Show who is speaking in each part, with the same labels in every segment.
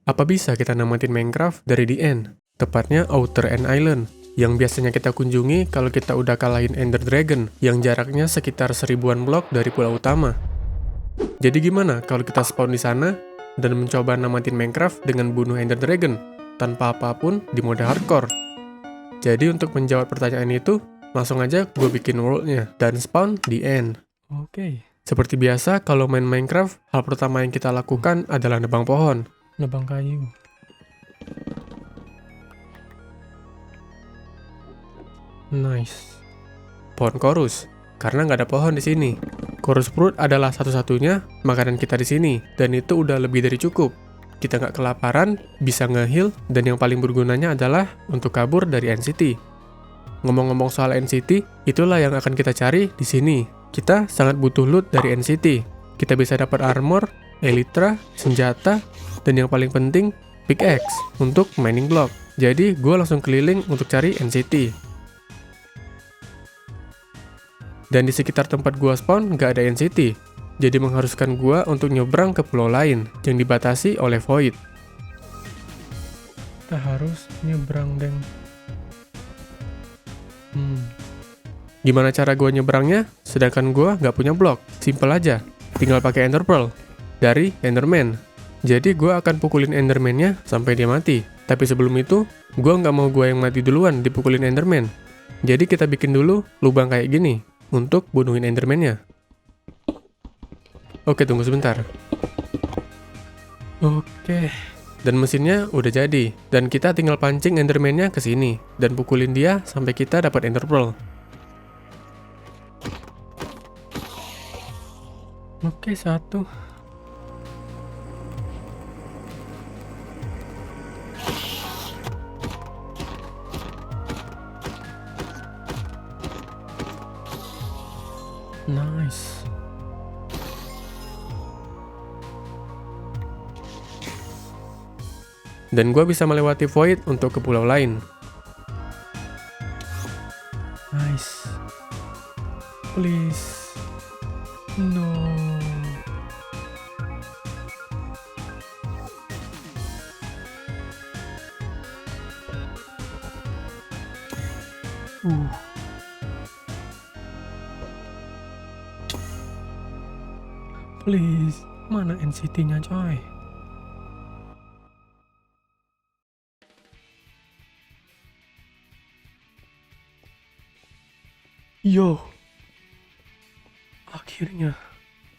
Speaker 1: Apa bisa kita namatin Minecraft dari The End? Tepatnya Outer End Island, yang biasanya kita kunjungi kalau kita udah kalahin Ender Dragon, yang jaraknya sekitar 1000-an blok dari pulau utama. Jadi gimana kalau kita spawn di sana, dan mencoba namatin Minecraft dengan bunuh Ender Dragon, tanpa apapun di mode hardcore? Jadi untuk menjawab pertanyaan itu, langsung aja gue bikin world-nya, dan spawn The End.
Speaker 2: Oke,
Speaker 1: Seperti biasa, kalau main Minecraft, hal pertama yang kita lakukan adalah nebang pohon.
Speaker 2: nebang kayu.
Speaker 1: Nice. Pohon korus, karena nggak ada pohon di sini. Korus fruit adalah satu-satunya makanan kita di sini, dan itu udah lebih dari cukup. Kita nggak kelaparan, bisa nge-heal, dan yang paling bergunanya adalah untuk kabur dari NCT. Ngomong-ngomong soal NCT, itulah yang akan kita cari di sini. Kita sangat butuh loot dari NCT. Kita bisa dapat armor, elytra, senjata, dan yang paling penting, pickaxe untuk mining block. Jadi, gue langsung keliling untuk cari NCT. Dan di sekitar tempat gua spawn nggak ada NCT, jadi mengharuskan gua untuk nyebrang ke pulau lain yang dibatasi oleh void.
Speaker 2: Kita harus nyebrang, Deng.
Speaker 1: Gimana cara gua nyebrangnya? Sedangkan gua nggak punya blok, simple aja, tinggal pakai Ender Pearl dari Enderman. Jadi gua akan pukulin Enderman-nya sampai dia mati. Tapi sebelum itu, gua nggak mau gua yang mati duluan dipukulin Enderman. Jadi kita bikin dulu lubang kayak gini untuk bunuhin Enderman-nya. Oke, tunggu sebentar.
Speaker 2: Oke,
Speaker 1: Dan mesinnya udah jadi, dan kita tinggal pancing Enderman-nya ke sini dan pukulin dia sampai kita dapat Ender Pearl.
Speaker 2: oke, satu. Nice.
Speaker 1: Dan gue bisa melewati void untuk ke pulau lain.
Speaker 2: Nice. Please. No. Please. Mana NCT-nya, coy? Yo. Akhirnya.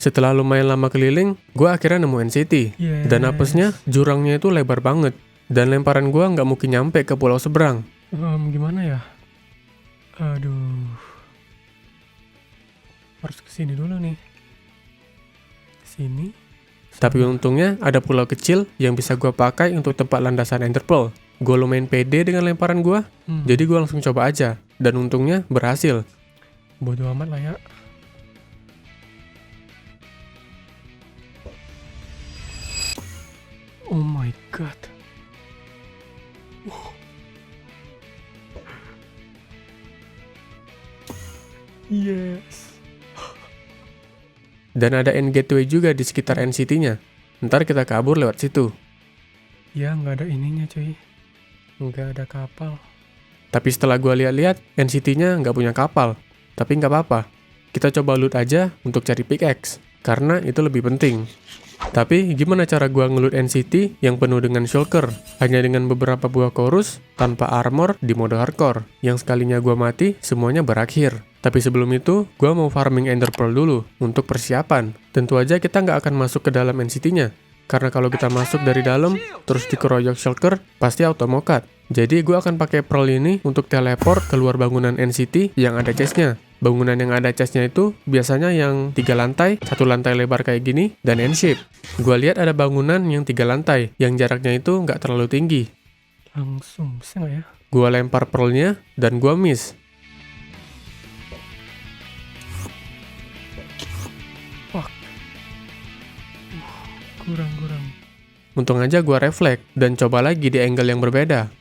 Speaker 1: Setelah lumayan lama keliling, gue akhirnya nemu NCT.
Speaker 2: Yes.
Speaker 1: Dan apesnya, jurangnya itu lebar banget. Dan lemparan gue nggak mungkin nyampe ke pulau seberang.
Speaker 2: Gimana ya? Aduh. Harus kesini dulu nih. Sini.
Speaker 1: Tapi untungnya ada pulau kecil yang bisa gue pakai untuk tempat landasan Ender Pearl. Gue lumayan pede dengan lemparan gue, jadi gue langsung coba aja. Dan untungnya berhasil.
Speaker 2: Bodoh amat lah ya. Oh my god. Yes.
Speaker 1: Dan ada end gateway juga di sekitar NCT-nya. Ntar kita kabur lewat situ.
Speaker 2: Ya nggak ada ininya cuy. Nggak ada kapal.
Speaker 1: Tapi setelah gue lihat-lihat, NCT-nya nggak punya kapal. Tapi nggak apa-apa. Kita coba loot aja untuk cari pickaxe. Karena itu lebih penting. Tapi gimana cara gue ngeloot NCT yang penuh dengan shulker? Hanya dengan beberapa buah chorus, tanpa armor di mode hardcore. Yang sekalinya gue mati, semuanya berakhir. Tapi sebelum itu, gue mau farming Ender Pearl dulu untuk persiapan. Tentu aja kita nggak akan masuk ke dalam NCT-nya. Karena kalau kita masuk dari dalam, terus dikeroyok shulker, pasti auto mokat. Jadi gue akan pakai Pearl ini untuk teleport keluar bangunan NCT yang ada chestnya. Bangunan yang ada chestnya itu biasanya yang 3 lantai, 1 lantai lebar kayak gini, dan N-shape. Gue lihat ada bangunan yang 3 lantai, yang jaraknya itu nggak terlalu tinggi.
Speaker 2: Langsung bisa nggak ya?
Speaker 1: Gue lempar Pearl-nya, dan gue miss.
Speaker 2: Fuck. Kurang.
Speaker 1: Untung aja gue refleks, dan coba lagi di angle yang berbeda.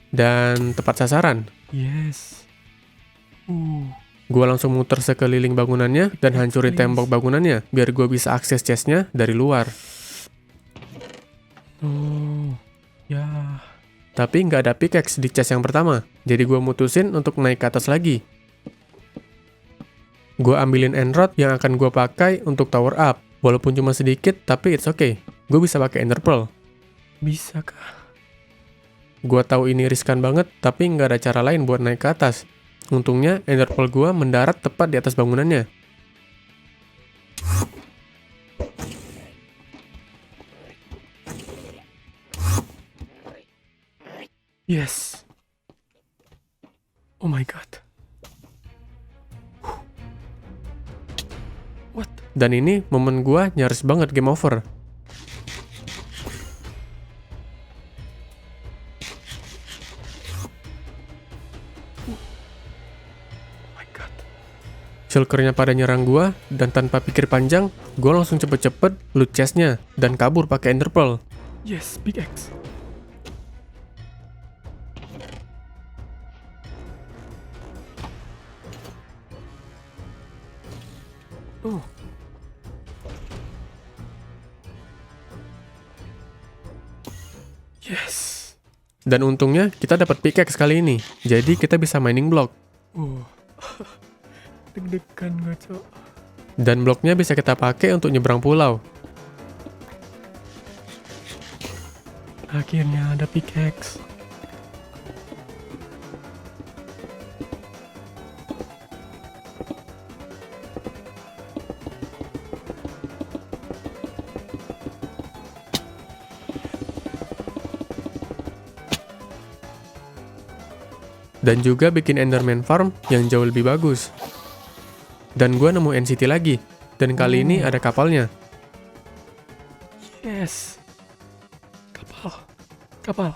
Speaker 1: Dan tepat sasaran.
Speaker 2: Yes.
Speaker 1: Gue langsung muter sekeliling bangunannya dan hancurin tembok bangunannya biar gue bisa akses chestnya dari luar.
Speaker 2: Oh, ya.
Speaker 1: Tapi nggak ada pickaxe di chest yang pertama, jadi gue mutusin untuk naik ke atas lagi. Gue ambilin end rod yang akan gue pakai untuk tower up. Walaupun cuma sedikit, tapi it's okay. Gue bisa pakai ender pearl.
Speaker 2: Bisa kah?
Speaker 1: Gue tahu ini riskan banget, tapi nggak ada cara lain buat naik ke atas. Untungnya ender pearl gue mendarat tepat di atas bangunannya.
Speaker 2: Yes. Oh my god. What?
Speaker 1: Dan ini momen gue nyaris banget game over.
Speaker 2: Oh my god.
Speaker 1: Shulkernya pada nyerang gue, dan tanpa pikir panjang, gue langsung cepet-cepet loot chestnya dan kabur pakai ender pearl.
Speaker 2: Yes, big X. Oh. Yes.
Speaker 1: Dan untungnya kita dapat pickaxe kali ini, jadi kita bisa mining block.
Speaker 2: Oh. Deg-degan gue, Cok.
Speaker 1: Dan bloknya bisa kita pakai untuk nyebrang pulau.
Speaker 2: Akhirnya ada pickaxe.
Speaker 1: Dan juga bikin Enderman Farm yang jauh lebih bagus. Dan gue nemu NCT lagi, dan kali ini ada kapalnya.
Speaker 2: Yes. Kapal. Kapal.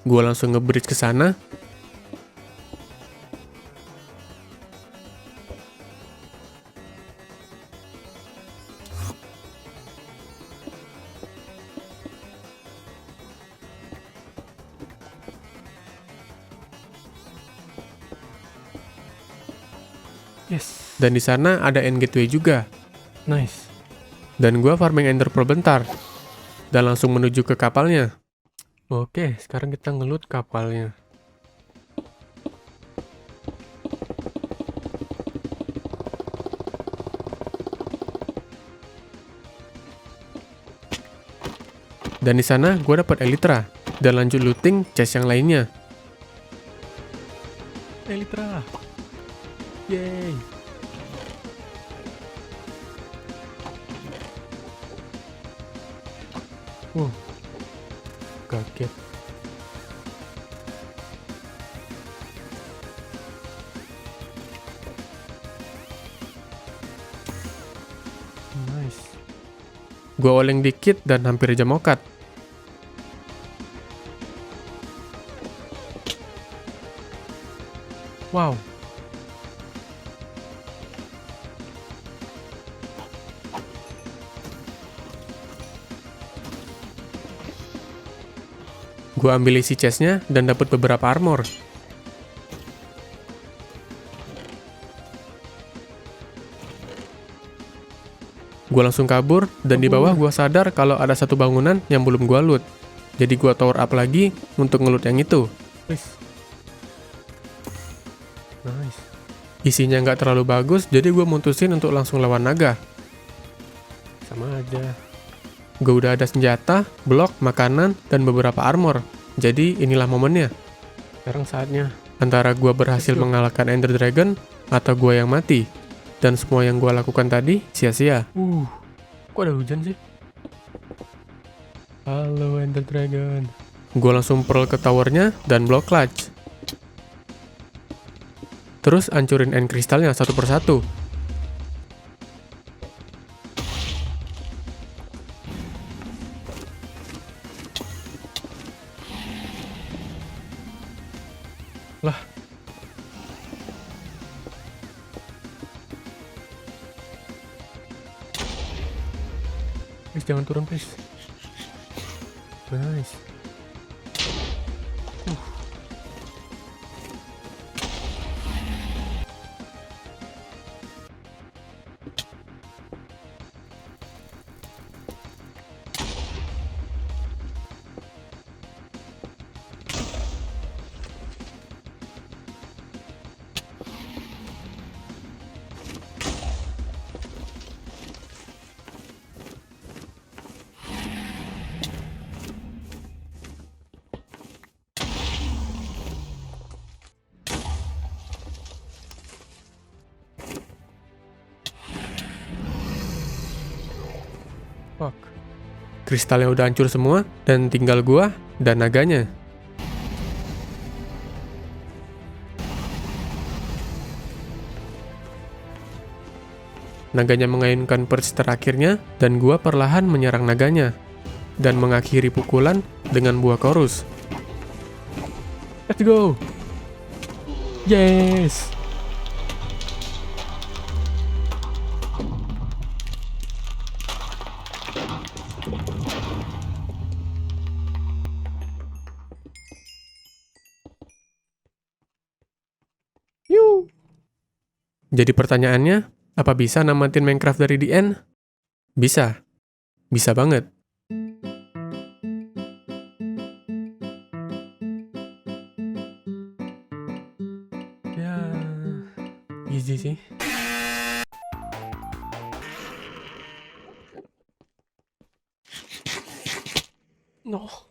Speaker 1: Gue langsung nge-bridge ke sana.
Speaker 2: Yes.
Speaker 1: Dan di sana ada end gateway juga.
Speaker 2: Nice.
Speaker 1: Dan gue farming ender pearl bentar. Dan langsung menuju ke kapalnya.
Speaker 2: Oke, sekarang kita ngelut kapalnya.
Speaker 1: Dan di sana gue dapat elytra. Dan lanjut looting chest yang lainnya.
Speaker 2: Elytra. Yay.
Speaker 1: Kaget.
Speaker 2: Nice.
Speaker 1: Gue oleng dikit dan hampir aja mokat.
Speaker 2: Wow.
Speaker 1: Gue ambil isi chestnya dan dapat beberapa armor. Gue langsung kabur, dan di bawah gue sadar kalau ada satu bangunan yang belum gue loot. Jadi gue tower up lagi untuk ngeloot yang itu.
Speaker 2: Nice. Nice.
Speaker 1: Isinya nggak terlalu bagus, jadi gue mutusin untuk langsung lawan naga.
Speaker 2: Sama aja.
Speaker 1: Gue udah ada senjata, blok, makanan, dan beberapa armor. Jadi inilah momennya.
Speaker 2: Sekarang saatnya.
Speaker 1: Antara gue berhasil
Speaker 2: Betul.
Speaker 1: mengalahkan Ender Dragon, atau gue yang mati. Dan semua yang gue lakukan tadi sia-sia.
Speaker 2: Kok ada hujan sih? Halo Ender Dragon.
Speaker 1: Gue langsung pearl ke towernya dan block clutch. Terus hancurin end kristalnya satu persatu.
Speaker 2: Lah. Please jangan turun please. Nice. Fuck.
Speaker 1: Kristalnya udah hancur semua, dan tinggal gua dan naganya. Naganya mengayunkan perch terakhirnya, dan gua perlahan menyerang naganya, dan mengakhiri pukulan dengan buah chorus.
Speaker 2: Let's go. Yes.
Speaker 1: Yuh. Jadi pertanyaannya, apa bisa namatin Minecraft dari the end? Bisa. Bisa banget.
Speaker 2: Ya, easy sih. No.